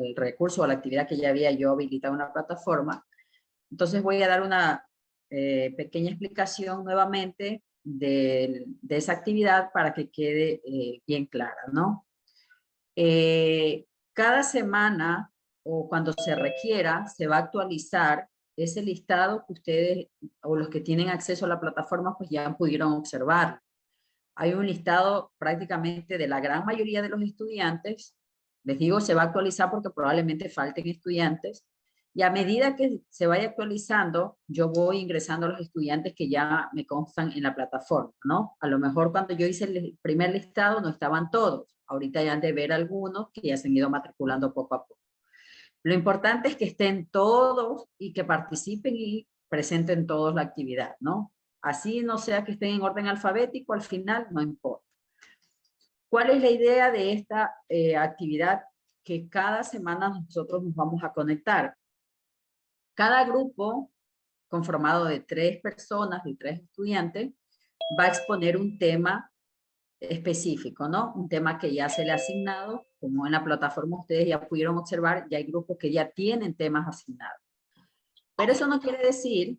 el recurso o la actividad que ya había yo habilitado en la plataforma. Entonces voy a dar una pequeña explicación nuevamente de esa actividad para que quede bien clara, ¿no? Cada semana o cuando se requiera, se va a actualizar ese listado que ustedes o los que tienen acceso a la plataforma pues ya pudieron observar. Hay un listado prácticamente de la gran mayoría de los estudiantes. Les digo, se va a actualizar porque probablemente falten estudiantes. Y a medida que se vaya actualizando, yo voy ingresando a los estudiantes que ya me constan en la plataforma, ¿no? A lo mejor cuando yo hice el primer listado no estaban todos. Ahorita ya han de ver algunos que ya se han ido matriculando poco a poco. Lo importante es que estén todos y que participen y presenten todos la actividad, ¿no? Así no sea que estén en orden alfabético, al final no importa. ¿Cuál es la idea de esta actividad? Que cada semana nosotros nos vamos a conectar. Cada grupo, conformado de 3 personas, de 3 estudiantes, va a exponer un tema específico, ¿no? Un tema que ya se le ha asignado, como en la plataforma ustedes ya pudieron observar, ya hay grupos que ya tienen temas asignados. Pero eso no quiere decir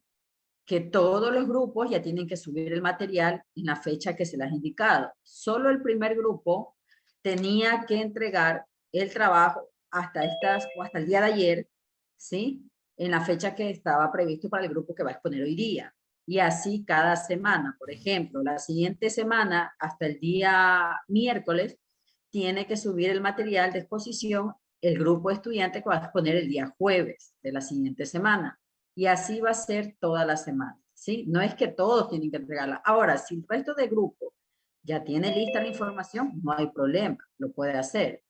que todos los grupos ya tienen que subir el material en la fecha que se les ha indicado. Solo el primer grupo tenía que entregar el trabajo hasta el día de ayer, ¿sí? En la fecha que estaba previsto para el grupo que va a exponer hoy día. Y así cada semana. Por ejemplo, la siguiente semana, hasta el día miércoles, tiene que subir el material de exposición el grupo de estudiantes que va a exponer el día jueves de la siguiente semana. Y así va a ser toda la semana, ¿sí? No es que todos tienen que entregarla. Ahora, si el resto del grupo ya tiene lista la información, no hay problema, lo puede hacer.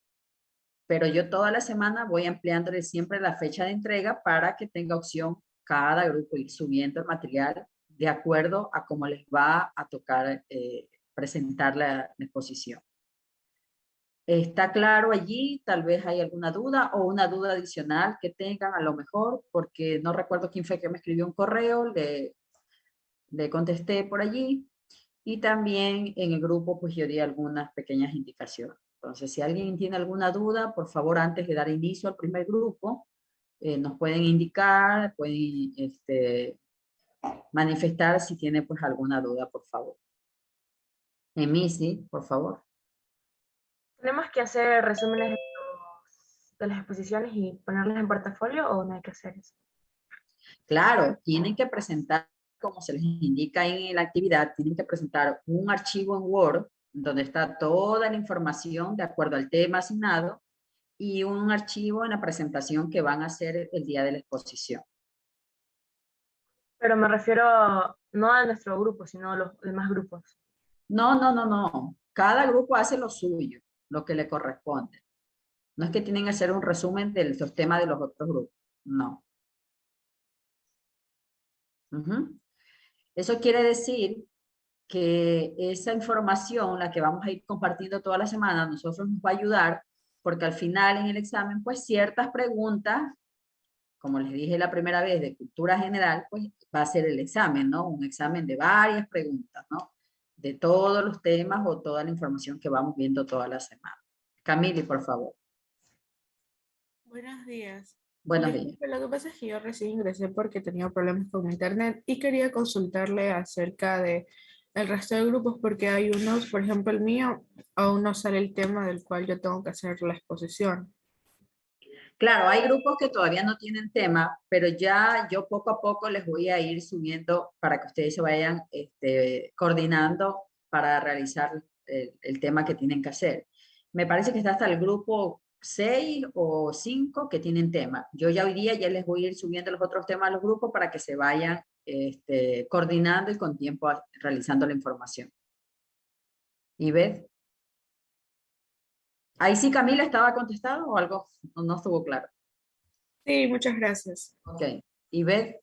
Pero yo toda la semana voy ampliándole siempre la fecha de entrega para que tenga opción cada grupo ir subiendo el material de acuerdo a cómo les va a tocar presentar la exposición. ¿Está claro allí? Tal vez hay alguna duda o una duda adicional que tengan a lo mejor, porque no recuerdo quién fue que me escribió un correo, le contesté por allí y también en el grupo pues yo di algunas pequeñas indicaciones. Entonces, si alguien tiene alguna duda, por favor, antes de dar inicio al primer grupo, nos pueden indicar, pueden manifestar si tiene pues alguna duda, por favor. Emisi, por favor. ¿Tenemos que hacer resúmenes de las exposiciones y ponerlas en portafolio o no hay que hacer eso? Claro, tienen que presentar, como se les indica en la actividad, tienen que presentar un archivo en Word donde está toda la información de acuerdo al tema asignado y un archivo en la presentación que van a hacer el día de la exposición. Pero me refiero no a nuestro grupo, sino a los demás grupos. No. Cada grupo hace lo suyo, lo que le corresponde. No es que tienen que hacer un resumen de los temas de los otros grupos. No. Eso quiere decir que esa información, la que vamos a ir compartiendo toda la semana, a nosotros nos va a ayudar, porque al final en el examen, pues ciertas preguntas, como les dije la primera vez, de cultura general, pues va a ser el examen, ¿no? Un examen de varias preguntas, ¿no? De todos los temas o toda la información que vamos viendo toda la semana. Camille, por favor. Buenos días. Buenos días. Lo que pasa es que yo recién ingresé porque tenía problemas con internet y quería consultarle acerca de el resto de grupos porque hay unos, por ejemplo el mío, aún no sale el tema del cual yo tengo que hacer la exposición. Claro, hay grupos que todavía no tienen tema, pero ya yo poco a poco les voy a ir subiendo para que ustedes se vayan coordinando para realizar el tema que tienen que hacer. Me parece que está hasta el grupo 6 o 5 que tienen tema. Yo ya hoy día ya les voy a ir subiendo los otros temas a los grupos para que se vayan coordinando y con tiempo realizando la información. ¿Y ves? Ahí sí, Camila, ¿estaba contestado o algo no estuvo claro? Sí, muchas gracias. Ok. ¿Y ves?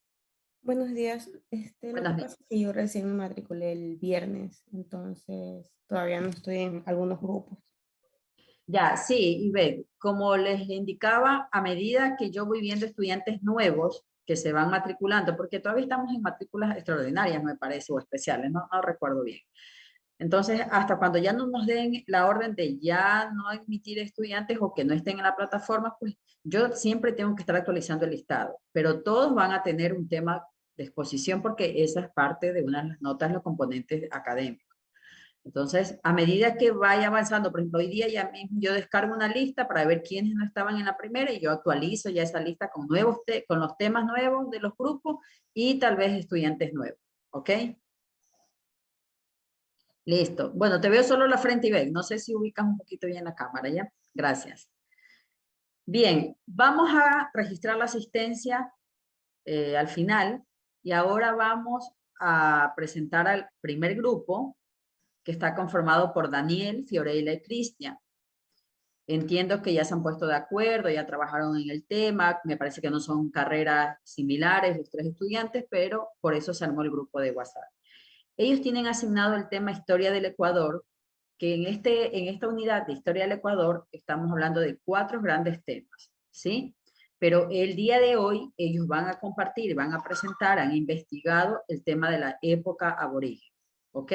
Buenos días. Lo Buenos que días. pasa es que yo recién me matriculé el viernes, entonces todavía no estoy en algunos grupos. Ya, sí, y ve, como les indicaba, a medida que yo voy viendo estudiantes nuevos que se van matriculando, porque todavía estamos en matrículas extraordinarias, me parece, o especiales, no recuerdo bien. Entonces, hasta cuando ya no nos den la orden de ya no admitir estudiantes o que no estén en la plataforma, pues yo siempre tengo que estar actualizando el listado, pero todos van a tener un tema de exposición porque esa es parte de una de las notas, los componentes académicos. Entonces, a medida que vaya avanzando, por ejemplo, hoy día ya mismo yo descargo una lista para ver quiénes no estaban en la primera y yo actualizo ya esa lista con, con los temas nuevos de los grupos y tal vez estudiantes nuevos, ¿ok? Listo. Bueno, te veo solo la frente y ven. No sé si ubicas un poquito bien la cámara, ¿ya? Gracias. Bien, vamos a registrar la asistencia al final y ahora vamos a presentar al primer grupo que está conformado por Daniel, Fiorella y Cristian. Entiendo que ya se han puesto de acuerdo, ya trabajaron en el tema, me parece que no son carreras similares los tres estudiantes, pero por eso se armó el grupo de WhatsApp. Ellos tienen asignado el tema Historia del Ecuador, que en esta unidad de Historia del Ecuador estamos hablando de 4 grandes temas, ¿sí? Pero el día de hoy ellos van a compartir, van a presentar, han investigado el tema de la época aborigen, ¿ok?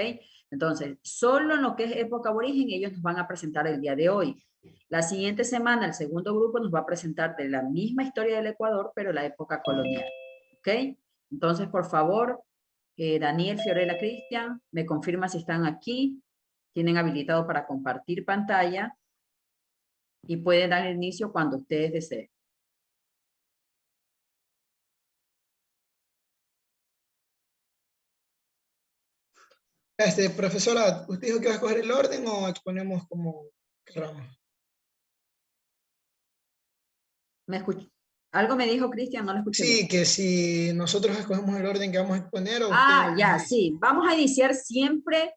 Entonces, solo en lo que es época aborigen ellos nos van a presentar el día de hoy. La siguiente semana el segundo grupo nos va a presentar de la misma historia del Ecuador, pero la época colonial, ¿ok? Entonces, por favor, Daniel, Fiorella, Cristian, me confirma si están aquí, tienen habilitado para compartir pantalla y pueden dar inicio cuando ustedes deseen. Profesora, ¿usted dijo que va a escoger el orden o exponemos como queramos? ¿Me escucha? Algo me dijo Cristian, no lo escuché bien. Sí, que si nosotros escogemos el orden que vamos a exponer o Ah, usted... ya, sí. Vamos a iniciar siempre,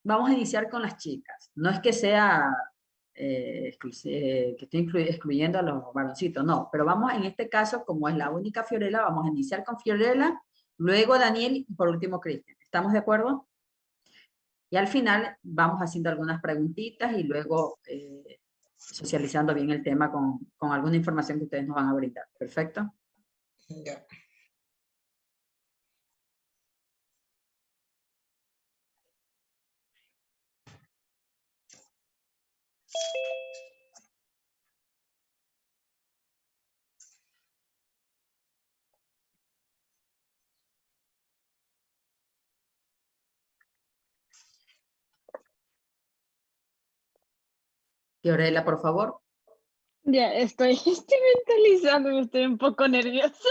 vamos a iniciar con las chicas. No es que sea que esté excluyendo a los varoncitos, no. Pero vamos, en este caso, como es la única Fiorella, vamos a iniciar con Fiorella, luego Daniel y por último Cristian. ¿Estamos de acuerdo? Y al final vamos haciendo algunas preguntitas y luego socializando bien el tema con alguna información que ustedes nos van a brindar. ¿Perfecto? Ya. Fiorella, por favor. Ya, estoy mentalizando, estoy un poco nerviosa.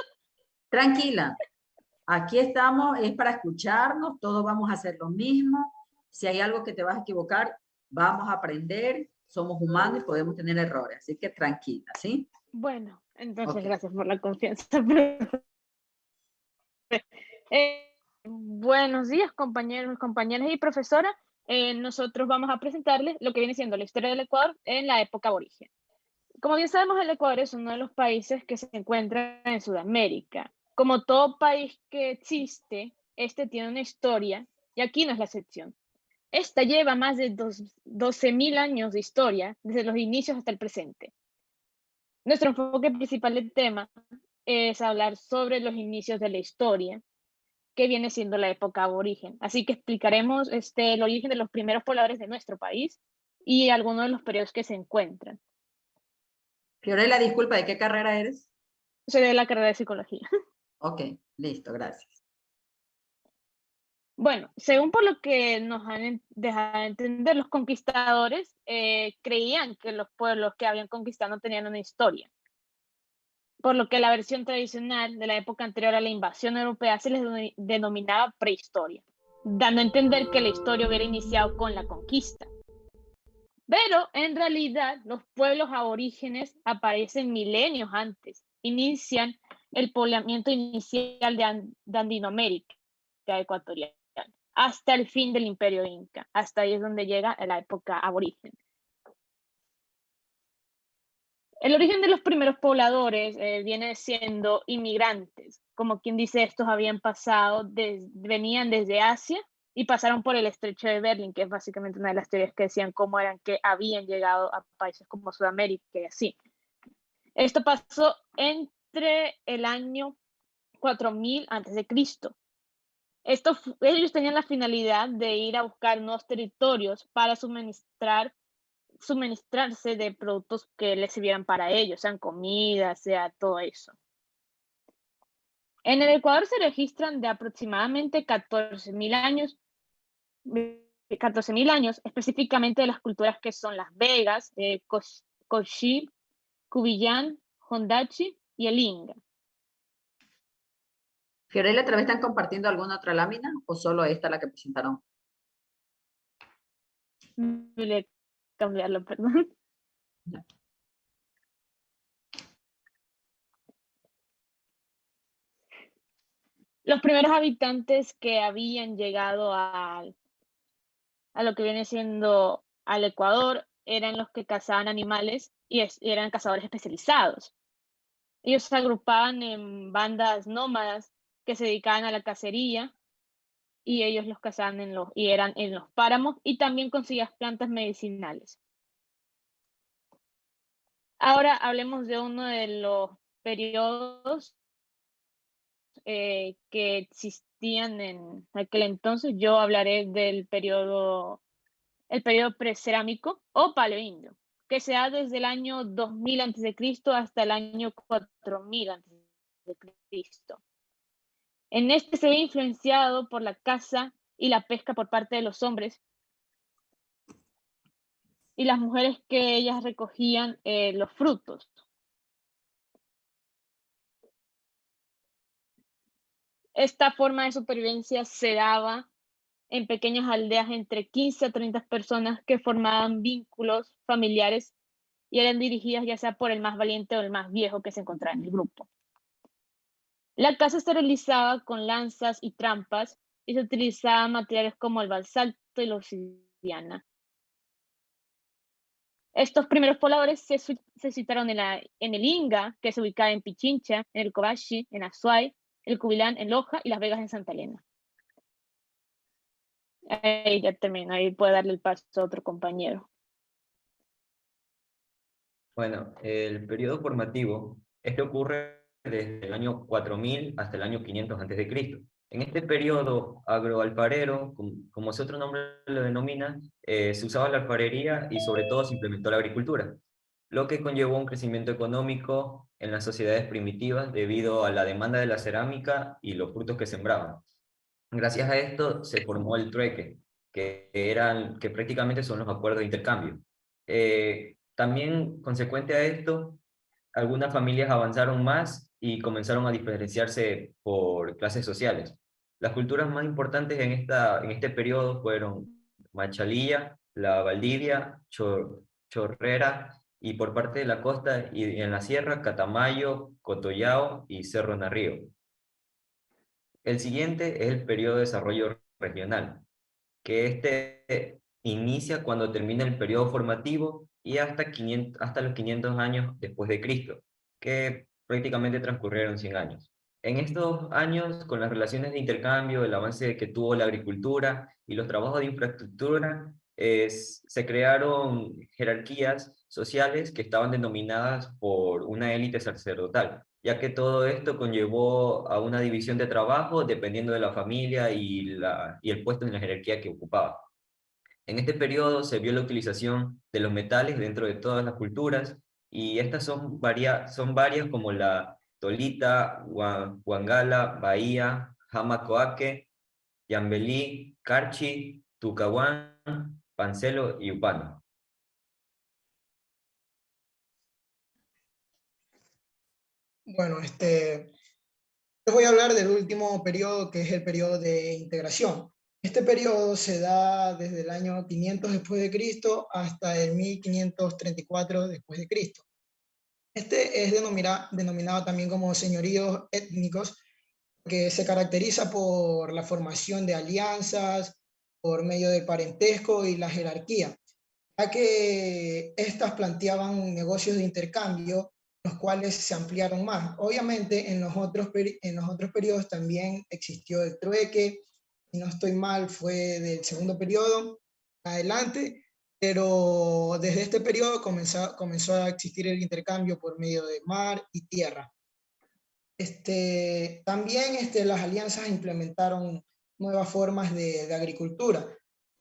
Tranquila. Aquí estamos, es para escucharnos, todos vamos a hacer lo mismo. Si hay algo que te vas a equivocar, vamos a aprender. Somos humanos y podemos tener errores, así que tranquila, ¿sí? Bueno, entonces Ok. gracias por la confianza. Buenos días, compañeros, compañeras y profesora. Nosotros vamos a presentarles lo que viene siendo la historia del Ecuador en la época aborigen. Como bien sabemos, el Ecuador es uno de los países que se encuentra en Sudamérica. Como todo país que existe, este tiene una historia y aquí no es la excepción. Esta lleva más de 12.000 años de historia, desde los inicios hasta el presente. Nuestro enfoque principal del tema es hablar sobre los inicios de la historia, que viene siendo la época aborigen. Así que explicaremos el origen de los primeros pobladores de nuestro país y algunos de los periodos que se encuentran. Fiorella, disculpa, ¿de qué carrera eres? Soy de la carrera de psicología. Ok, listo, gracias. Bueno, según por lo que nos han dejado entender, los conquistadores creían que los pueblos que habían conquistado no tenían una historia, por lo que la versión tradicional de la época anterior a la invasión europea se les denominaba prehistoria, dando a entender que la historia hubiera iniciado con la conquista. Pero en realidad los pueblos aborígenes aparecen milenios antes, inician el poblamiento inicial de Andinoamérica ecuatorial, hasta el fin del Imperio Inca. Hasta ahí es donde llega la época aborigen. El origen de los primeros pobladores viene siendo inmigrantes, como quien dice, estos habían pasado, venían desde Asia y pasaron por el estrecho de Bering, que es básicamente una de las teorías que decían cómo eran que habían llegado a países como Sudamérica y así. Esto pasó entre el año 4000 a.C. Ellos tenían la finalidad de ir a buscar nuevos territorios para suministrarse de productos que les sirvieran para ellos, sean comida, sea todo eso. En el Ecuador se registran de aproximadamente 14.000 años, específicamente de las culturas que son las Vegas, Cochí, Cubillán, Hondachi y el Inga. Fiorella, ¿otra vez están compartiendo alguna otra lámina o solo esta la que presentaron? Voy a cambiarlo, perdón. Los primeros habitantes que habían llegado a lo que viene siendo al Ecuador eran los que cazaban animales y eran cazadores especializados. Ellos se agrupaban en bandas nómadas que se dedicaban a la cacería y ellos los cazaban eran en los páramos y también conseguían plantas medicinales. Ahora hablemos de uno de los periodos que existían en aquel entonces. Yo hablaré del periodo precerámico o paleoindio, que se da desde el año 2000 a.C. hasta el año 4000 a.C. En este se ve influenciado por la caza y la pesca por parte de los hombres y las mujeres, que ellas recogían los frutos. Esta forma de supervivencia se daba en pequeñas aldeas entre 15 a 30 personas que formaban vínculos familiares y eran dirigidas ya sea por el más valiente o el más viejo que se encontraba en el grupo. La caza se realizaba con lanzas y trampas y se utilizaban materiales como el basalto y la obsidiana. Estos primeros pobladores se citaron en el Inga, que se ubicaba en Pichincha, en el Covaxi, en Azuay, el Cubilán en Loja y Las Vegas en Santa Elena. Ahí ya termino, ahí puede darle el paso a otro compañero. Bueno, el periodo formativo, ocurre desde el año 4000 hasta el año 500 a.C. En este periodo agroalfarero, como su otro nombre lo denomina, se usaba la alfarería y sobre todo se implementó la agricultura, lo que conllevó un crecimiento económico en las sociedades primitivas debido a la demanda de la cerámica y los frutos que sembraban. Gracias a esto se formó el trueque, que prácticamente son los acuerdos de intercambio. También, consecuente a esto, algunas familias avanzaron más y comenzaron a diferenciarse por clases sociales. Las culturas más importantes en este periodo fueron Machalilla, la Valdivia, Chorrera, y por parte de la costa y en la sierra, Catamayo, Cotollao y Cerro Narrío. El siguiente es el periodo de desarrollo regional, que inicia cuando termina el periodo formativo y hasta los 500 años después de Cristo, que prácticamente transcurrieron 100 años. En estos años, con las relaciones de intercambio, el avance que tuvo la agricultura y los trabajos de infraestructura, se crearon jerarquías sociales que estaban denominadas por una élite sacerdotal, ya que todo esto conllevó a una división de trabajo dependiendo de la familia y el puesto en la jerarquía que ocupaba. En este periodo se vio la utilización de los metales dentro de todas las culturas, y estas son varias como la Tolita, Huangala, Bahía, Jamacoaque, Yambelí, Carchi, Tucahuán, Pancelo y Upano. Bueno, les voy a hablar del último periodo, que es el periodo de integración. Este periodo se da desde el año 500 después de Cristo hasta el 1534 después de Cristo. Este es denominado también como señoríos étnicos, que se caracteriza por la formación de alianzas, por medio del parentesco y la jerarquía, ya que estas planteaban negocios de intercambio, los cuales se ampliaron más. Obviamente en los otros periodos también existió el trueque, si no estoy mal fue del segundo periodo adelante, pero desde este periodo comenzó a existir el intercambio por medio de mar y tierra. También las alianzas implementaron nuevas formas de agricultura,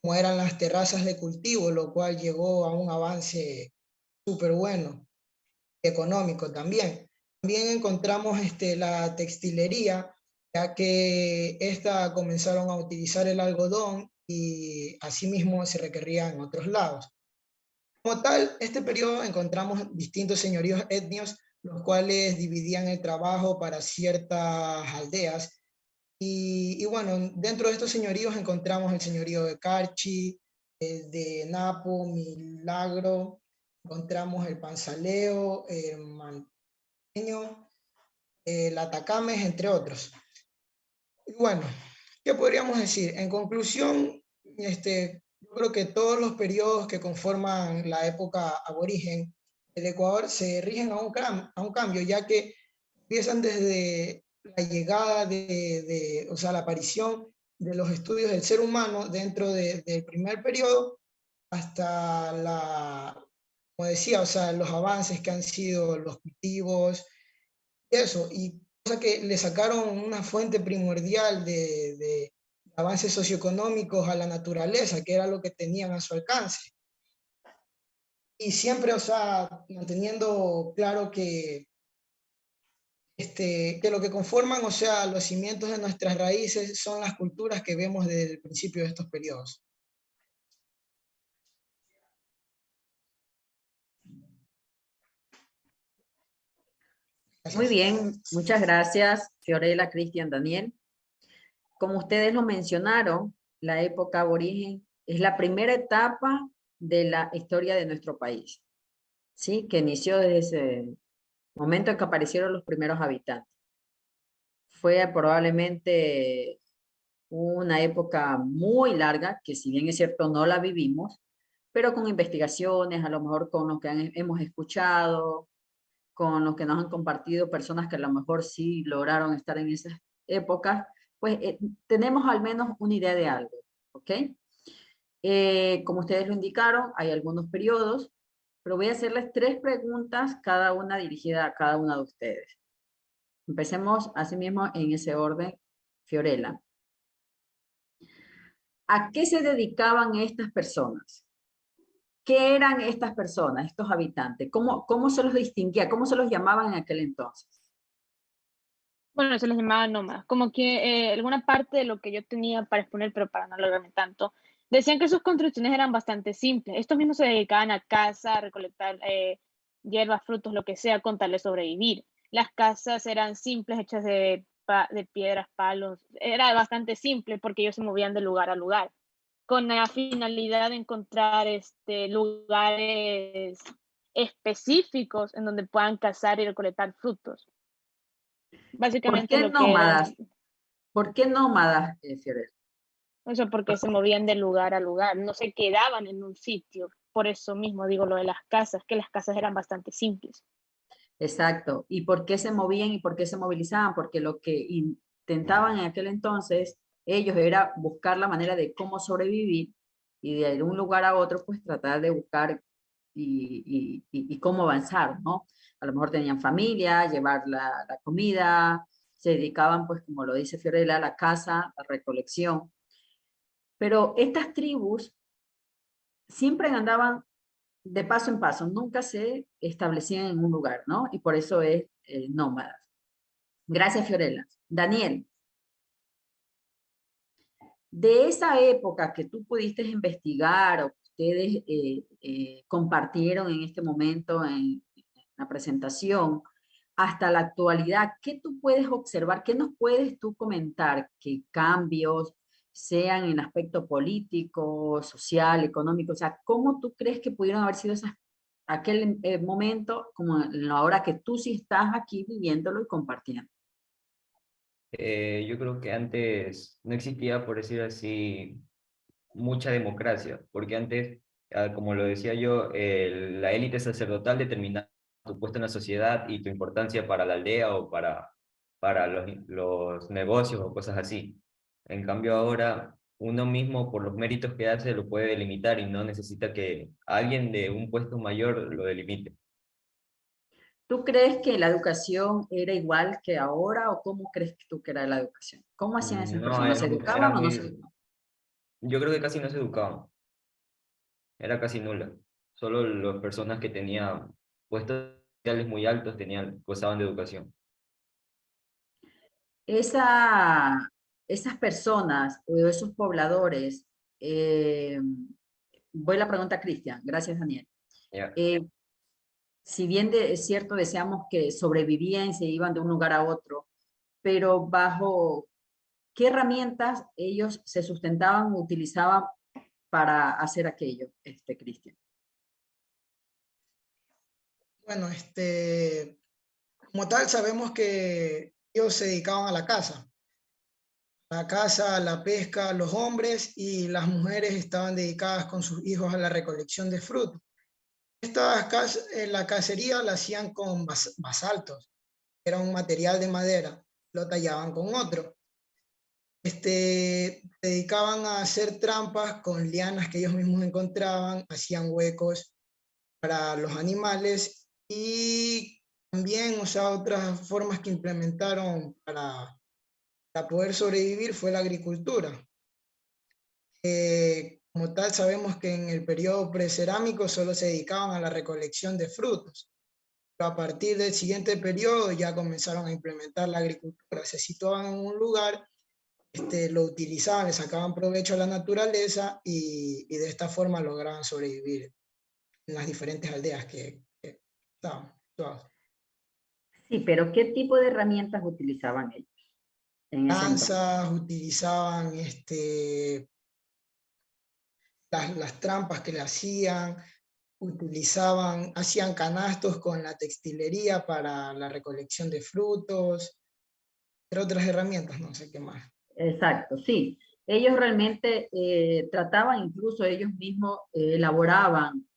como eran las terrazas de cultivo, lo cual llegó a un avance súper bueno, económico también. También encontramos la textilería, ya que esta comenzaron a utilizar el algodón y asimismo se requería en otros lados. Como tal, este periodo encontramos distintos señoríos etnios, los cuales dividían el trabajo para ciertas aldeas. Y bueno, dentro de estos señoríos encontramos el señorío de Carchi, el de Napo, Milagro, encontramos el Panzaleo, el Manteño, el Atacames, entre otros. Y bueno, ¿qué podríamos decir? En conclusión, yo creo que todos los periodos que conforman la época aborigen del Ecuador se rigen a un cambio, ya que empiezan desde la llegada o sea, la aparición de los estudios del ser humano dentro del primer periodo hasta como decía, o sea, los avances que han sido los cultivos, eso, y cosa que le sacaron una fuente primordial de avances socioeconómicos a la naturaleza, que era lo que tenían a su alcance. Y siempre, o sea, manteniendo claro que lo que conforman, o sea, los cimientos de nuestras raíces son las culturas que vemos desde el principio de estos periodos. Gracias. Muy bien, muchas gracias, Fiorella, Cristian, Daniel. Como ustedes lo mencionaron, la época aborigen es la primera etapa de la historia de nuestro país, ¿sí? Que inició desde ese momento en que aparecieron los primeros habitantes. Fue probablemente una época muy larga, que si bien es cierto no la vivimos, pero con investigaciones, a lo mejor con lo que hemos escuchado, con lo que nos han compartido personas que a lo mejor sí lograron estar en esas épocas, pues tenemos al menos una idea de algo, ¿ok? Como ustedes lo indicaron, hay algunos periodos, pero voy a hacerles 3 preguntas, cada una dirigida a cada una de ustedes. Empecemos asimismo en ese orden, Fiorella. ¿A qué se dedicaban estas personas? ¿Qué eran estas personas, estos habitantes? ¿Cómo se los distinguía? ¿Cómo se los llamaban en aquel entonces? Bueno, se les llamaba nómadas, como que alguna parte de lo que yo tenía para exponer, pero para no alargarme tanto, decían que sus construcciones eran bastante simples. Estos mismos se dedicaban a cazar, a recolectar hierbas, frutos, lo que sea, con tal de sobrevivir. Las casas eran simples, hechas de piedras, palos. Era bastante simple porque ellos se movían de lugar a lugar, con la finalidad de encontrar lugares específicos en donde puedan cazar y recolectar frutos. ¿Por Básicamente qué lo que eran, nómadas? ¿Por qué nómadas, Fiorella? eso porque se movían de lugar a lugar, no se quedaban en un sitio. Por eso mismo digo lo de las casas, que las casas eran bastante simples. Exacto. ¿Y por qué se movían y por qué se movilizaban? Porque lo que intentaban en aquel entonces ellos era buscar la manera de cómo sobrevivir y de un lugar a otro pues tratar de buscar y cómo avanzar, ¿no? A lo mejor tenían familia, llevar la comida, se dedicaban pues como lo dice Fiorella, a la caza, a la recolección. Pero estas tribus siempre andaban de paso en paso, nunca se establecían en un lugar, ¿no? Y por eso es nómadas. Gracias, Fiorella. Daniel, de esa época que tú pudiste investigar o que ustedes compartieron en este momento en la presentación, hasta la actualidad, ¿qué tú puedes observar? ¿Qué nos puedes tú comentar? ¿Qué cambios sean en aspecto político, social, económico? O sea, ¿cómo tú crees que pudieron haber sido aquel momento como ahora que tú sí estás aquí viviéndolo y compartiendo? Yo creo que antes no existía, por decir así, mucha democracia, porque antes, como lo decía yo, la élite sacerdotal determinaba tu puesto en la sociedad y tu importancia para la aldea o para los negocios o cosas así. En cambio ahora, uno mismo por los méritos que hace lo puede delimitar y no necesita que alguien de un puesto mayor lo delimite. ¿Tú crees que la educación era igual que ahora o cómo crees tú que era la educación? ¿Cómo hacían esas No, personas? ¿Se era educaban o no se muy, educaban? yo creo que casi no se educaban, era casi nula. Solo las personas que tenían puestos sociales muy altos gozaban de educación. Esa, esas personas o esos pobladores, voy a la pregunta a Cristian, gracias Daniel. ¿Ya? Si bien es cierto, deseamos que sobrevivían y se iban de un lugar a otro, pero bajo qué herramientas ellos se sustentaban o utilizaban para hacer aquello, Cristian. Bueno, como tal, sabemos que ellos se dedicaban a la caza, la pesca, los hombres y las mujeres estaban dedicadas con sus hijos a la recolección de frutos. La cacería la hacían con basaltos, era un material de madera, lo tallaban con otro. Se dedicaban a hacer trampas con lianas que ellos mismos encontraban, hacían huecos para los animales y también, o sea, otras formas que implementaron para poder sobrevivir fue la agricultura. Como tal, sabemos que en el periodo precerámico solo se dedicaban a la recolección de frutos. Pero a partir del siguiente periodo ya comenzaron a implementar la agricultura. Se situaban en un lugar, lo utilizaban, le sacaban provecho a la naturaleza y de esta forma lograban sobrevivir en las diferentes aldeas que estaban situadas. Sí, pero ¿qué tipo de herramientas utilizaban ellos en ese entonces? Lanzas, utilizaban las trampas que le hacían, hacían canastos con la textilería para la recolección de frutos, entre otras herramientas, no sé qué más. Exacto, sí. Ellos realmente trataban, incluso ellos mismos elaboraban,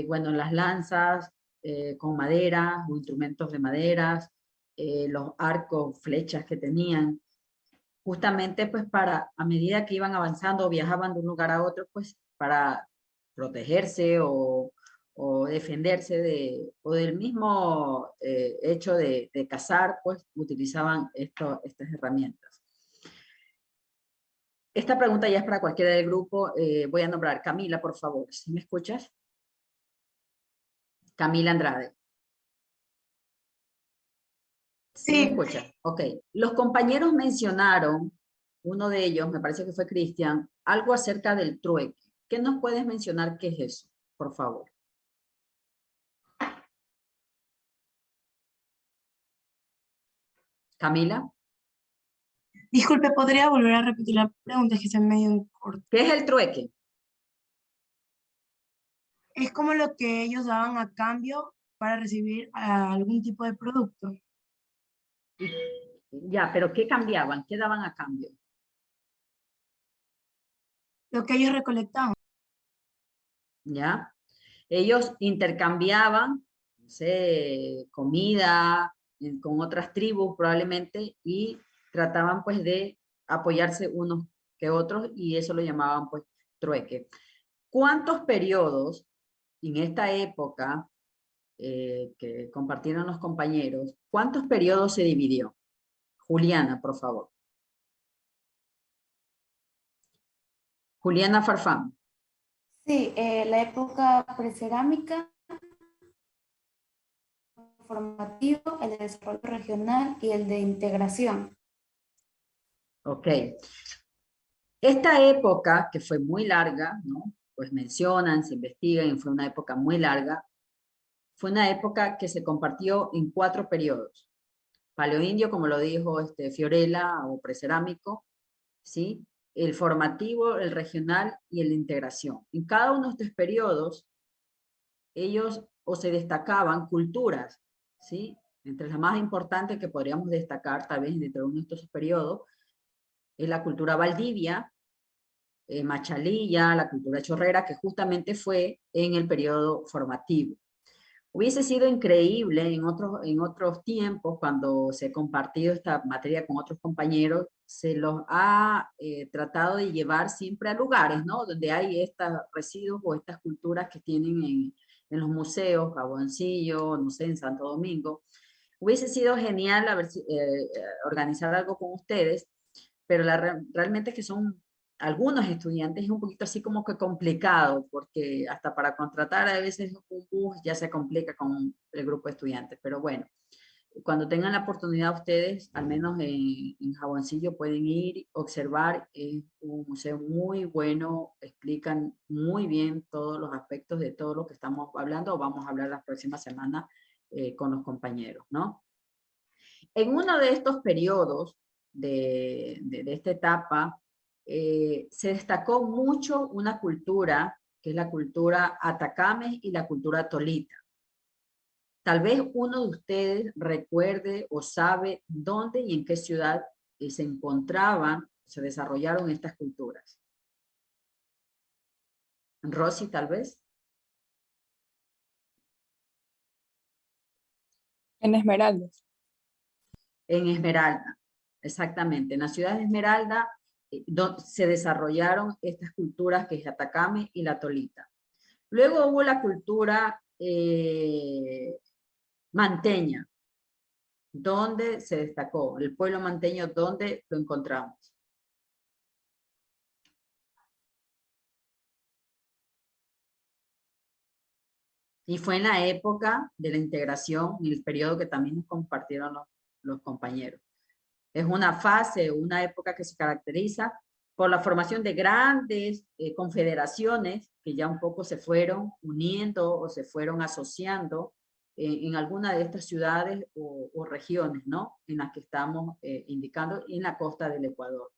bueno, las lanzas con madera, o instrumentos de maderas, los arcos, flechas que tenían, justamente pues para, a medida que iban avanzando o viajaban de un lugar a otro, pues para protegerse o defenderse o del mismo hecho de cazar, pues utilizaban estas herramientas. Esta pregunta ya es para cualquiera del grupo. Voy a nombrar Camila, por favor. ¿Sí me escuchas? Camila Andrade. ¿Sí me escuchas? Ok. Los compañeros mencionaron, uno de ellos, me parece que fue Cristian, algo acerca del trueque. ¿Qué nos puedes mencionar qué es eso, por favor? Camila. Disculpe, ¿podría volver a repetir la pregunta? Es que se me dio un corto. ¿Qué es el trueque? Es como lo que ellos daban a cambio para recibir algún tipo de producto. Ya, pero ¿qué cambiaban? ¿Qué daban a cambio? Lo que ellos recolectaban. ¿Ya? Ellos intercambiaban, no sé, comida con otras tribus probablemente y trataban pues de apoyarse unos que otros y eso lo llamaban pues trueque. ¿Cuántos periodos en esta época que compartieron los compañeros, cuántos periodos se dividió? Juliana, por favor. Juliana Farfán. Sí, la época precerámica, formativo, el de desarrollo regional y el de integración. Ok. Esta época, que fue muy larga, ¿no? Pues mencionan, se investigan, y fue una época muy larga, fue una época que se compartió en 4 periodos. Paleoindio, como lo dijo Fiorella, o precerámico, ¿sí? El formativo, el regional y el de integración. En cada uno de estos periodos, ellos o se destacaban culturas, ¿sí? Entre las más importantes que podríamos destacar, tal vez dentro de uno de estos periodos, es la cultura Valdivia, Machalilla, la cultura chorrera, que justamente fue en el periodo formativo. Hubiese sido increíble en otros tiempos, cuando se ha compartido esta materia con otros compañeros, se los ha tratado de llevar siempre a lugares, ¿no? Donde hay estos residuos o estas culturas que tienen en los museos, Jaboncillo, no sé, en Santo Domingo. Hubiese sido genial organizar algo con ustedes, pero realmente es que son algunos estudiantes es un poquito así como que complicado, porque hasta para contratar a veces un bus ya se complica con el grupo de estudiantes, pero bueno, cuando tengan la oportunidad ustedes, al menos en Jaboncillo pueden ir, observar, es un museo muy bueno, explican muy bien todos los aspectos de todo lo que estamos hablando, o vamos a hablar la próxima semana con los compañeros, ¿no? En uno de estos periodos de esta etapa, se destacó mucho una cultura, que es la cultura Atacame y la cultura Tolita. Tal vez uno de ustedes recuerde o sabe dónde y en qué ciudad se encontraban, se desarrollaron estas culturas. Rosy, tal vez. En Esmeraldas. En Esmeralda, exactamente. En la ciudad de Esmeralda se desarrollaron estas culturas que es Atacame y la Tolita. Luego hubo la cultura manteña, donde se destacó, el pueblo manteño, donde lo encontramos. Y fue en la época de la integración, en el periodo que también nos compartieron los compañeros. Es una fase, una época que se caracteriza por la formación de grandes confederaciones que ya un poco se fueron uniendo o se fueron asociando en alguna de estas ciudades o regiones, ¿no? En las que estamos indicando, y en la costa del Ecuador.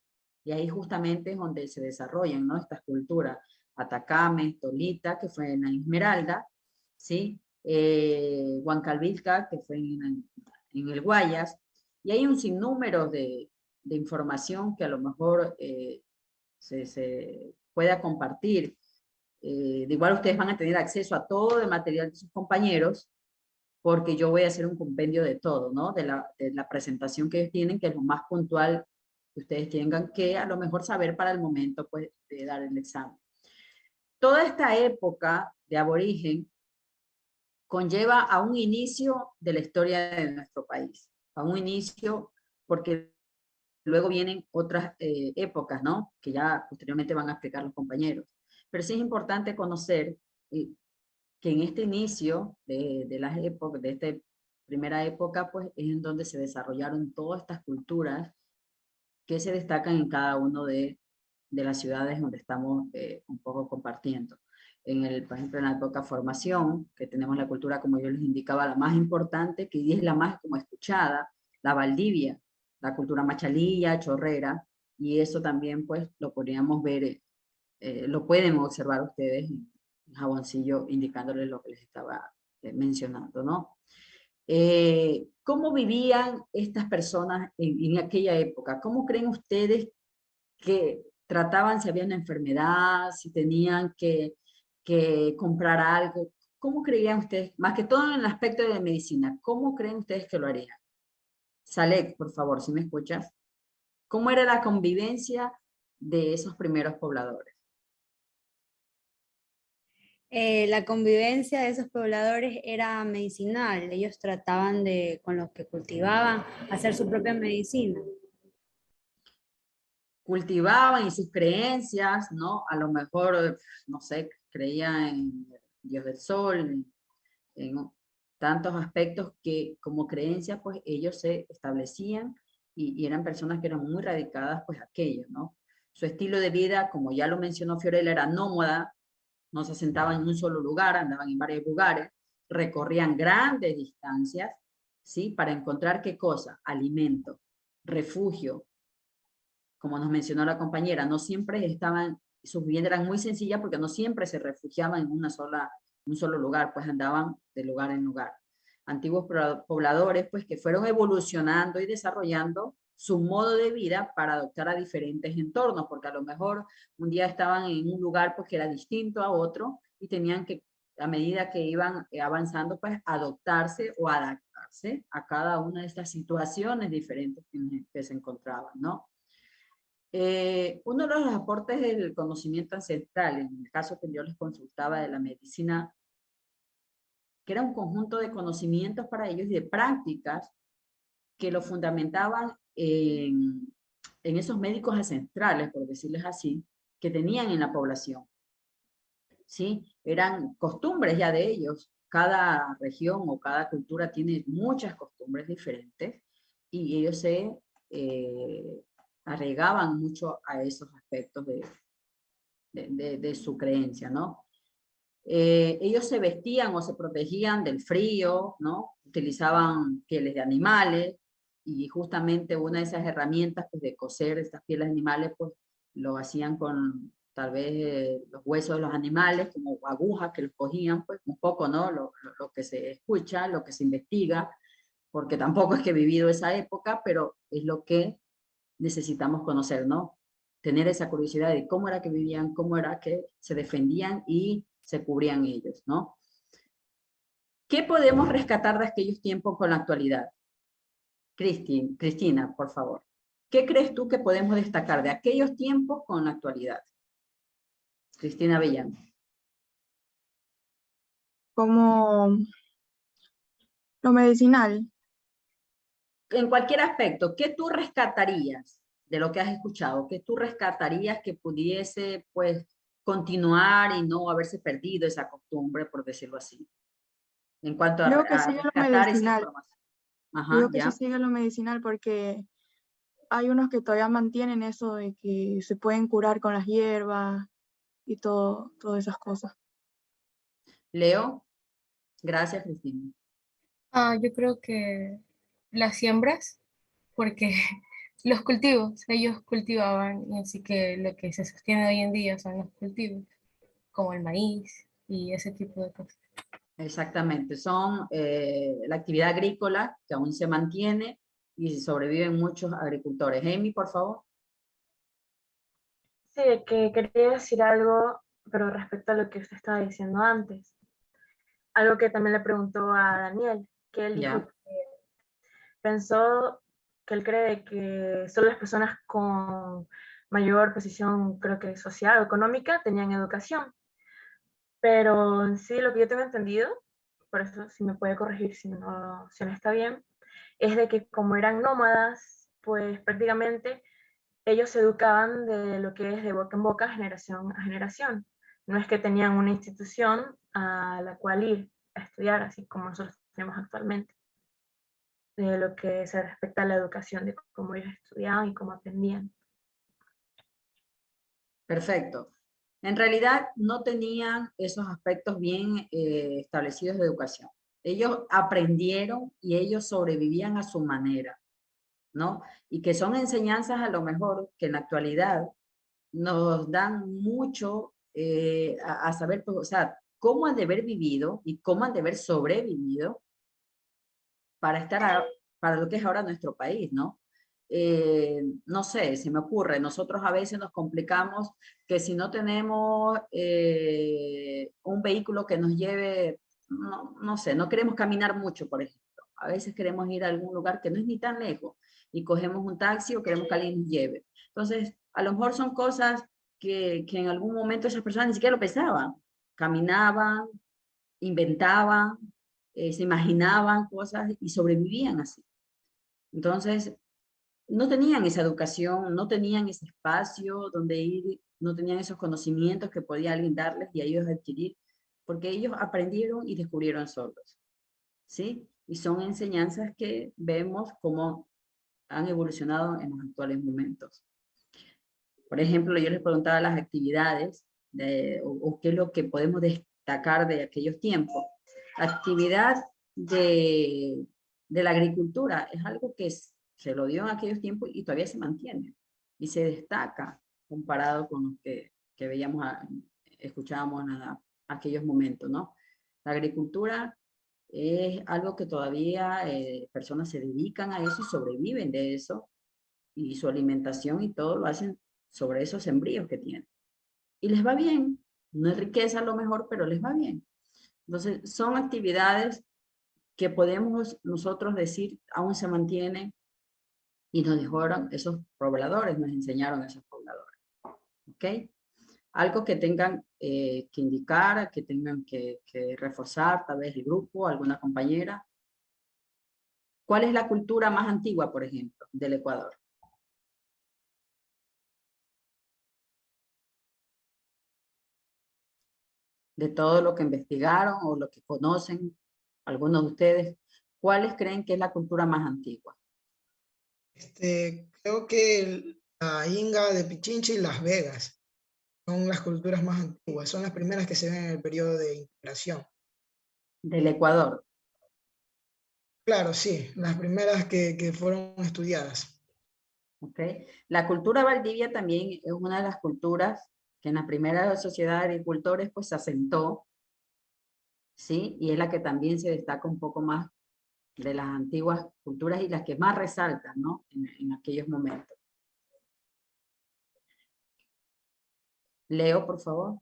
Y ahí justamente es donde se desarrollan, ¿no? Estas culturas, Atacame, Tolita, que fue en la Esmeralda, ¿sí? Huancavelica, que fue en el Guayas, y hay un sinnúmero de información que a lo mejor se pueda compartir. De igual ustedes van a tener acceso a todo el material de sus compañeros, porque yo voy a hacer un compendio de todo, ¿no? De la presentación que ellos tienen, que es lo más puntual que ustedes tengan que a lo mejor saber para el momento pues, de dar el examen. Toda esta época de aborigen conlleva a un inicio de la historia de nuestro país, a un inicio porque luego vienen otras épocas, ¿no? Que ya posteriormente van a explicar los compañeros. Pero sí es importante conocer que en este inicio de las épocas, de esta primera época, pues es en donde se desarrollaron todas estas culturas que se destacan en cada una de las ciudades donde estamos un poco compartiendo. Por ejemplo, en la época formación, que tenemos la cultura, como yo les indicaba, la más importante, que es la más como escuchada, la Valdivia, la cultura machalilla, chorrera, y eso también pues lo podríamos ver, lo pueden observar ustedes en Jaboncillo, indicándoles lo que les estaba mencionando, ¿no? ¿Cómo vivían estas personas en aquella época? ¿Cómo creen ustedes que trataban si había una enfermedad, si tenían que comprar algo? ¿Cómo creían ustedes, más que todo en el aspecto de medicina, cómo creen ustedes que lo harían? Salek, por favor, si me escuchas. ¿Cómo era la convivencia de esos primeros pobladores? La convivencia de esos pobladores era medicinal. Ellos trataban de, con los que cultivaban, hacer su propia medicina. Cultivaban y sus creencias, ¿no? A lo mejor, no sé, creían en Dios del Sol, en tantos aspectos que como creencias, pues ellos se establecían y eran personas que eran muy radicadas, pues aquello, ¿no? Su estilo de vida, como ya lo mencionó Fiorella, era nómada, no se asentaban en un solo lugar, andaban en varios lugares, recorrían grandes distancias, ¿sí? Para encontrar ¿qué cosa? Alimento, refugio. Como nos mencionó la compañera, no siempre estaban, sus viviendas eran muy sencillas porque no siempre se refugiaban en un solo lugar, pues andaban de lugar en lugar. Antiguos pobladores, pues que fueron evolucionando y desarrollando su modo de vida para adoptar a diferentes entornos, porque a lo mejor un día estaban en un lugar pues que era distinto a otro y tenían que, a medida que iban avanzando, pues adoptarse o adaptarse a cada una de estas situaciones diferentes que se encontraban, ¿no? Uno de los aportes del conocimiento ancestral, en el caso que yo les consultaba de la medicina que era un conjunto de conocimientos para ellos y de prácticas que lo fundamentaban en esos médicos ancestrales, por decirles así, que tenían en la población. ¿Sí? Eran costumbres ya de ellos. Cada región o cada cultura tiene muchas costumbres diferentes y ellos se arraigaban mucho a esos aspectos de su creencia, ¿no? Ellos se vestían o se protegían del frío, ¿no? Utilizaban pieles de animales y justamente una de esas herramientas pues, de coser estas pieles de animales, pues lo hacían con tal vez los huesos de los animales, como agujas que los cogían, pues un poco, ¿no? Lo que se escucha, lo que se investiga, porque tampoco es que he vivido esa época, pero es lo que necesitamos conocer, ¿no? Tener esa curiosidad de cómo era que vivían, cómo era que se defendían y se cubrían ellos, ¿no? ¿Qué podemos rescatar de aquellos tiempos con la actualidad? Cristina, por favor. ¿Qué crees tú que podemos destacar de aquellos tiempos con la actualidad? Cristina Avellano. Como lo medicinal. En cualquier aspecto, ¿qué tú rescatarías de lo que has escuchado? ¿Qué tú rescatarías que pudiese, pues, continuar y no haberse perdido esa costumbre, por decirlo así? En cuanto Creo que a sigue lo rescatar esa medicinal. información. Ajá, Digo que ya. sí sigue lo medicinal porque hay unos que todavía mantienen eso de que se pueden curar con las hierbas y todas esas cosas. Leo. Gracias, Cristina. Yo creo que las siembras, porque los cultivos, ellos cultivaban, y así que lo que se sostiene hoy en día son los cultivos, como el maíz y ese tipo de cosas. Exactamente, son la actividad agrícola que aún se mantiene y sobreviven muchos agricultores. Amy, por favor. Sí, que quería decir algo, pero respecto a lo que usted estaba diciendo antes. Algo que también le preguntó a Daniel, que él dijo que pensó que él cree que solo las personas con mayor posición, creo que social o económica, tenían educación. Pero en sí, lo que yo tengo entendido, por eso si me puede corregir si no está bien, es de que como eran nómadas, pues prácticamente ellos se educaban de lo que es de boca en boca, generación a generación. No es que tenían una institución a la cual ir a estudiar, así como nosotros tenemos actualmente, de lo que se respecta a la educación, de cómo ellos estudiaban y cómo aprendían. Perfecto. En realidad no tenían esos aspectos bien establecidos de educación. Ellos aprendieron y ellos sobrevivían a su manera, ¿no? Y que son enseñanzas a lo mejor que en la actualidad nos dan mucho a saber, pues, o sea, cómo han de haber vivido y cómo han de haber sobrevivido para estar para lo que es ahora nuestro país, ¿no? No sé, se me ocurre, nosotros a veces nos complicamos que si no tenemos un vehículo que nos lleve, no sé, no queremos caminar mucho, por ejemplo. A veces queremos ir a algún lugar que no es ni tan lejos y cogemos un taxi o queremos que alguien nos lleve. Entonces, a lo mejor son cosas que en algún momento esas personas ni siquiera lo pensaban. Caminaban, inventaban, se imaginaban cosas y sobrevivían así. Entonces, no tenían esa educación, no tenían ese espacio donde ir, no tenían esos conocimientos que podía alguien darles y a ellos adquirir, porque ellos aprendieron y descubrieron solos, ¿sí? Y son enseñanzas que vemos cómo han evolucionado en los actuales momentos. Por ejemplo, yo les preguntaba las actividades o qué es lo que podemos destacar de aquellos tiempos. Actividad de la agricultura es algo que se lo dio en aquellos tiempos y todavía se mantiene y se destaca comparado con lo que veíamos, escuchábamos en aquellos momentos, ¿no? La agricultura es algo que todavía personas se dedican a eso y sobreviven de eso y su alimentación y todo lo hacen sobre esos sembríos que tienen. Y les va bien, no es riqueza a lo mejor, pero les va bien. Entonces, son actividades que podemos nosotros decir aún se mantienen y nos dejaron esos pobladores, nos enseñaron esos pobladores. ¿Ok? Algo que tengan que indicar, que tengan que reforzar, tal vez el grupo, alguna compañera. ¿Cuál es la cultura más antigua, por ejemplo, del Ecuador? De todo lo que investigaron o lo que conocen, algunos de ustedes, ¿cuáles creen que es la cultura más antigua? Creo que la Inga de Pichincha y Las Vegas son las culturas más antiguas, son las primeras que se ven en el periodo de integración. Del Ecuador. Claro, sí, las primeras que fueron estudiadas. Okay. La cultura Valdivia también es una de las culturas que en la primera sociedad de agricultores pues se asentó, ¿sí? Y es la que también se destaca un poco más de las antiguas culturas y las que más resaltan, ¿no? En aquellos momentos. Leo, por favor.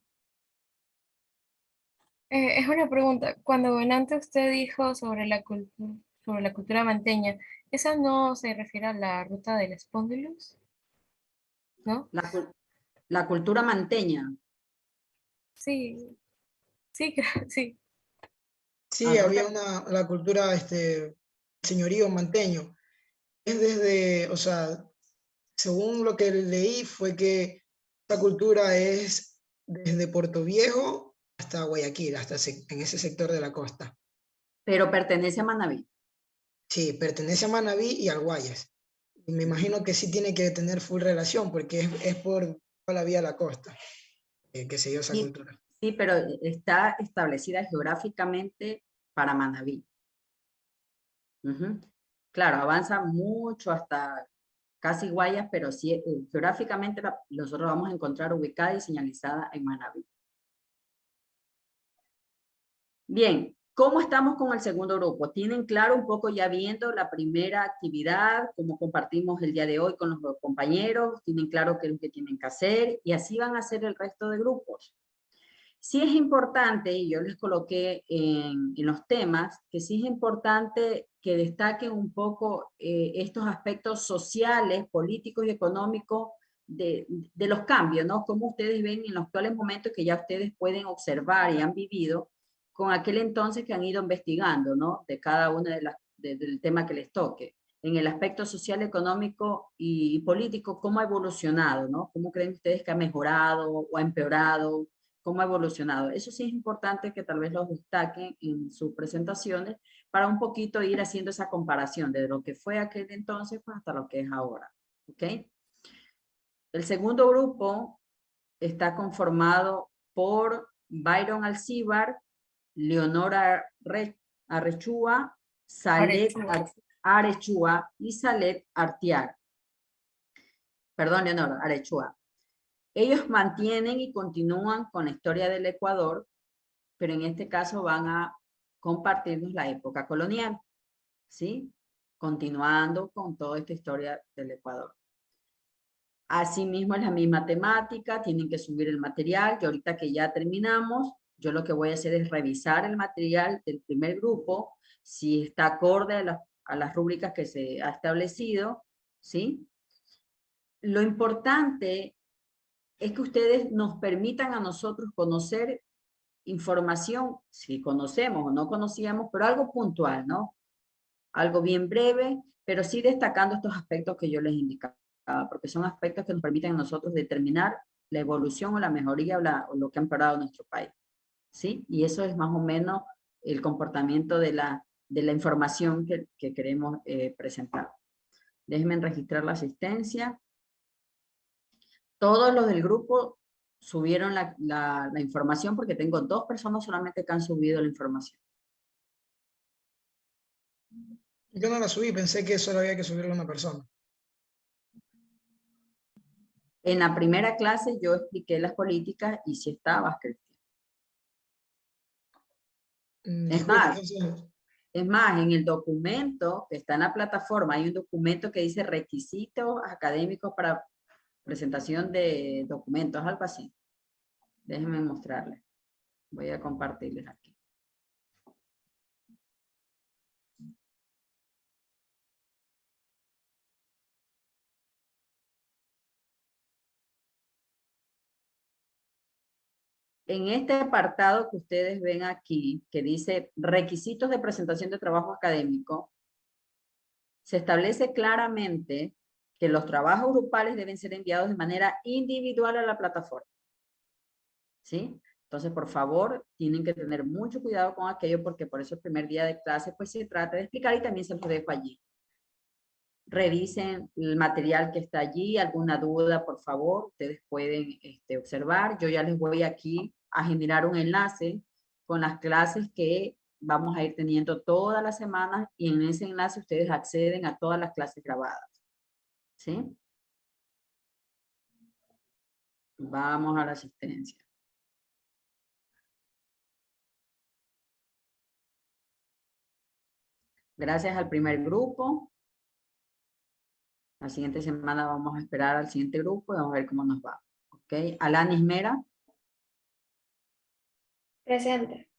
Es una pregunta. Cuando antes usted dijo sobre la cultura manteña, ¿esa no se refiere a la ruta del Spondylus? ¿No? La cultura manteña. Sí, sí, sí. Sí, había la cultura, señorío manteño. Es desde, o sea, según lo que leí fue que esta cultura es desde Puerto Viejo hasta Guayaquil, en ese sector de la costa. Pero pertenece a Manabí. Sí, pertenece a Manabí y al Guayas. Y me imagino que sí tiene que tener full relación porque es por toda la vía de la costa que se dio esa cultura. Sí, pero está establecida geográficamente para Manabí. Claro, avanza mucho hasta casi Guayas, pero sí, geográficamente nosotros vamos a encontrar ubicada y señalizada en Manabí. Bien, ¿cómo estamos con el segundo grupo? ¿Tienen claro un poco ya viendo la primera actividad, cómo compartimos el día de hoy con los compañeros? ¿Tienen claro qué es lo que tienen que hacer? Y así van a hacer el resto de grupos. Sí es importante, y yo les coloqué en los temas, que sí es importante que destaquen un poco estos aspectos sociales, políticos y económicos de los cambios, ¿no? Cómo ustedes ven en los actuales momentos que ya ustedes pueden observar y han vivido con aquel entonces que han ido investigando, ¿no? De cada una del tema que les toque. En el aspecto social, económico y político, ¿cómo ha evolucionado, ¿no? ¿Cómo creen ustedes que ha mejorado o ha empeorado? ¿Cómo ha evolucionado? Eso sí es importante que tal vez los destaquen en sus presentaciones para un poquito ir haciendo esa comparación de lo que fue aquel entonces pues, hasta lo que es ahora. ¿Ok? El segundo grupo está conformado por Byron Alcíbar, Leonora Arrechúa, Salet Arechúa y Salet Artiar. Perdón, Leonora Arechúa. Ellos mantienen y continúan con la historia del Ecuador, pero en este caso van a compartirnos la época colonial, ¿sí? Continuando con toda esta historia del Ecuador. Asimismo es la misma temática, tienen que subir el material, y ahorita que ya terminamos, yo lo que voy a hacer es revisar el material del primer grupo, si está acorde a las rúbricas que se ha establecido, ¿sí? Lo importante es que ustedes nos permitan a nosotros conocer información, si conocemos o no conocíamos, pero algo puntual, ¿no? Algo bien breve, pero sí destacando estos aspectos que yo les indicaba, porque son aspectos que nos permiten a nosotros determinar la evolución o la mejoría o lo que ha empeorado nuestro país, ¿sí? Y eso es más o menos el comportamiento de la información que queremos presentar. Déjenme registrar la asistencia. Todos los del grupo subieron la información porque tengo 2 personas solamente que han subido la información. Yo no la subí, pensé que solo había que subirla a una persona. En la primera clase yo expliqué las políticas y si estabas, Cristian. Es más, en el documento que está en la plataforma hay un documento que dice requisitos académicos para presentación de documentos, algo así. Déjenme mostrarles. Voy a compartirles aquí. En este apartado que ustedes ven aquí, que dice requisitos de presentación de trabajo académico, se establece claramente que los trabajos grupales deben ser enviados de manera individual a la plataforma. ¿Sí? Entonces, por favor, tienen que tener mucho cuidado con aquello porque por eso el primer día de clase pues se trata de explicar y también se los dejo allí. Revisen el material que está allí, alguna duda, por favor, ustedes pueden observar. Yo ya les voy aquí a generar un enlace con las clases que vamos a ir teniendo todas las semanas y en ese enlace ustedes acceden a todas las clases grabadas. ¿Sí? Vamos a la asistencia. Gracias al primer grupo. La siguiente semana vamos a esperar al siguiente grupo y vamos a ver cómo nos va. ¿Ok? Alanis Mera. Presente.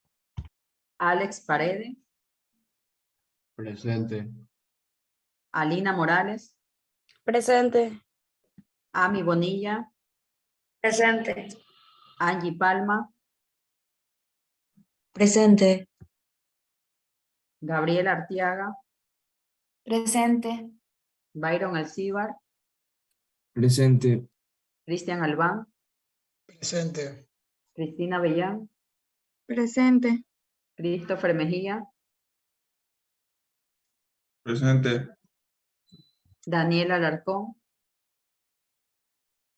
Alex Paredes. Presente. Alina Morales. Presente. Ami Bonilla. Presente. Angie Palma. Presente. Gabriela Artiaga. Presente. Byron Alcíbar. Presente. Cristian Albán. Presente. Cristina Bellán. Presente. Christopher Mejía. Presente. Daniel Alarcón.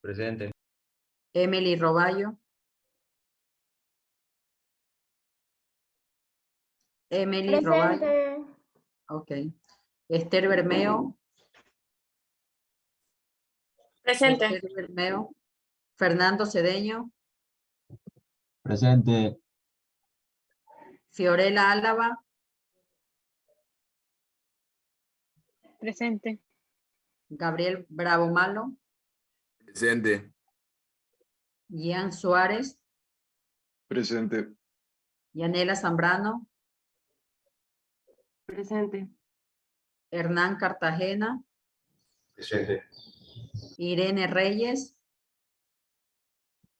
Presente. Emily Roballo. Emily Roballo. Presente. Ok. Esther Bermeo. Presente. Esther Bermeo. Fernando Cedeño. Presente. Fiorella Álava. Presente. Gabriel Bravo Malo. Presente. Gian Suárez. Presente. Yanela Zambrano. Presente. Hernán Cartagena. Presente. Irene Reyes.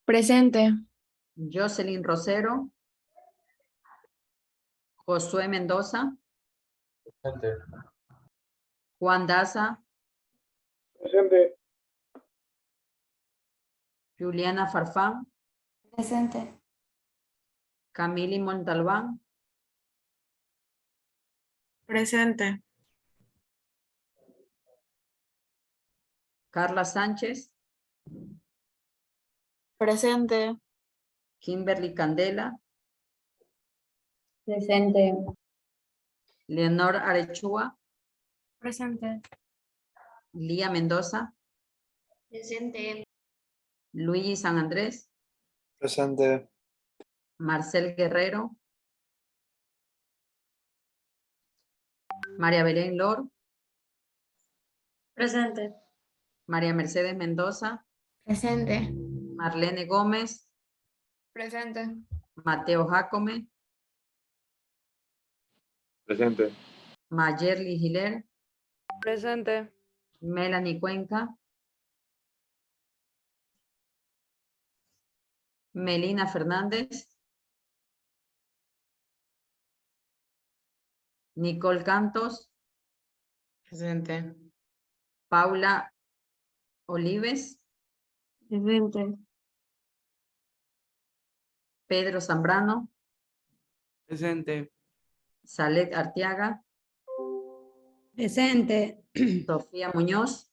Presente. Jocelyn Rosero. Josué Mendoza. Presente. Juan Daza. Presente. Juliana Farfán. Presente. Camili Montalbán. Presente. Carla Sánchez. Presente. Kimberly Candela. Presente. Leonor Arechua. Presente. Lía Mendoza. Presente. Luigi San Andrés. Presente. Marcel Guerrero. María Belén Lor. Presente. María Mercedes Mendoza. Presente. Marlene Gómez. Presente. Mateo Jacome. Presente. Mayerly Giler. Presente. Melanie Cuenca. Melina Fernández. Nicole Cantos. Presente. Paula Olives. Presente. Pedro Zambrano. Presente. Salet Arteaga. Presente. Sofía Muñoz.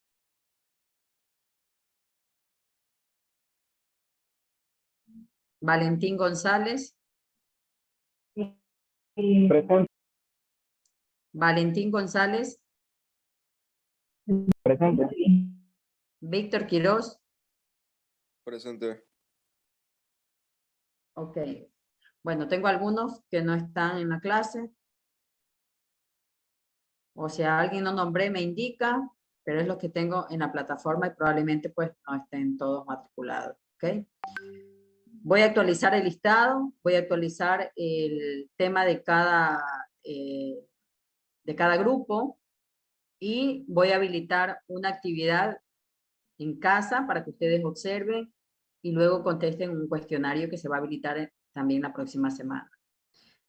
Valentín González. Presente. Valentín González. Presente. Víctor Quirós. Presente. Ok. Bueno, tengo algunos que no están en la clase. O sea, alguien no nombré, me indica, pero es lo que tengo en la plataforma y probablemente pues no estén todos matriculados. ¿Ok? Voy a actualizar el listado, voy a actualizar el tema de cada grupo y voy a habilitar una actividad en casa para que ustedes observen y luego contesten un cuestionario que se va a habilitar también la próxima semana.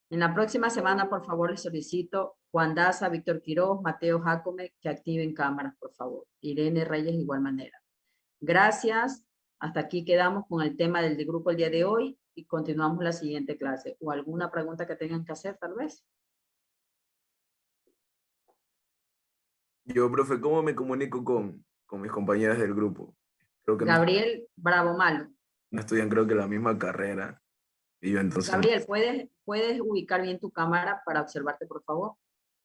En la próxima semana, por favor, les solicito Juan Daza, Víctor Quiroz, Mateo Jacome, que activen cámaras, por favor. Irene Reyes, de igual manera. Gracias. Hasta aquí quedamos con el tema del grupo el día de hoy y continuamos la siguiente clase. ¿O alguna pregunta que tengan que hacer, tal vez? Yo, profe, ¿cómo me comunico con mis compañeras del grupo? Creo que Gabriel Bravo Malo. no estudian, creo que la misma carrera. Y yo entonces... Gabriel, ¿puedes ubicar bien tu cámara para observarte, por favor?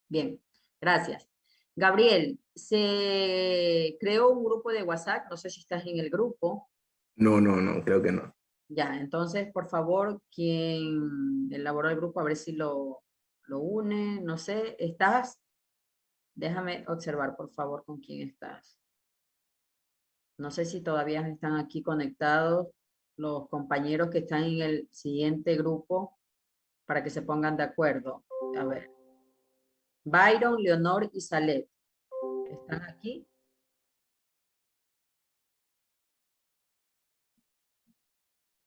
Bien, gracias. Gabriel, se creó un grupo de WhatsApp, no sé si estás en el grupo. No, creo que no. Ya, entonces, por favor, quien elaboró el grupo, a ver si lo une, no sé, ¿estás? Déjame observar, por favor, con quién estás. No sé si todavía están aquí conectados los compañeros que están en el siguiente grupo para que se pongan de acuerdo. A ver. Byron, Leonor y Salet. ¿Están aquí?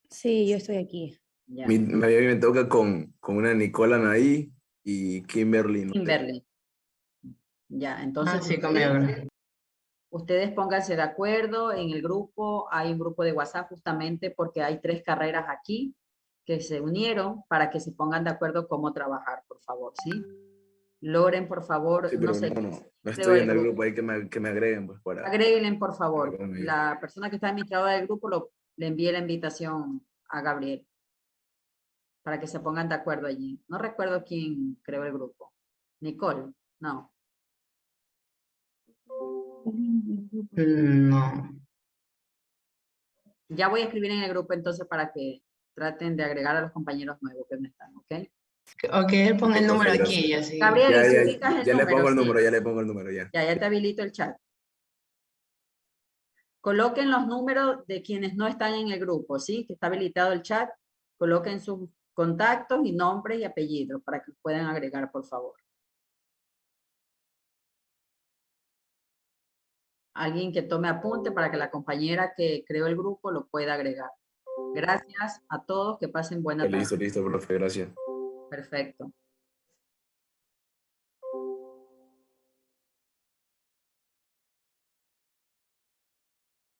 Sí, yo estoy aquí. Ya. A mí me toca con una Nicola Naí y Kimberly. No sé. Kimberly. Ya, entonces sí, ustedes pónganse de acuerdo en el grupo. Hay un grupo de WhatsApp justamente porque hay 3 carreras aquí que se unieron para que se pongan de acuerdo cómo trabajar, por favor, ¿sí? Loren, por favor, Sí, pero no sé. no estoy en el grupo, ahí que me agreguen, pues, para... Agréguenle, por favor. para conmigo. La persona que está administradora del grupo le envíe la invitación a Gabriel para que se pongan de acuerdo allí. No recuerdo quién creó el grupo. Nicole, no. No. Ya voy a escribir en el grupo entonces para que traten de agregar a los compañeros nuevos que no están, ¿ok? Ok, él pone el número aquí y así. Gabriel, Ya, ¿y si ya, ubicas el ya le número? pongo el ¿Sí? número, ya le pongo el número, ya. Ya te habilito el chat. Coloquen los números de quienes no están en el grupo, ¿sí? Que está habilitado el chat. Coloquen sus contactos y nombres y apellidos para que puedan agregar, por favor. Alguien que tome apunte para que la compañera que creó el grupo lo pueda agregar. Gracias a todos, que pasen buena tarde. Listo, profe, gracias. Perfecto.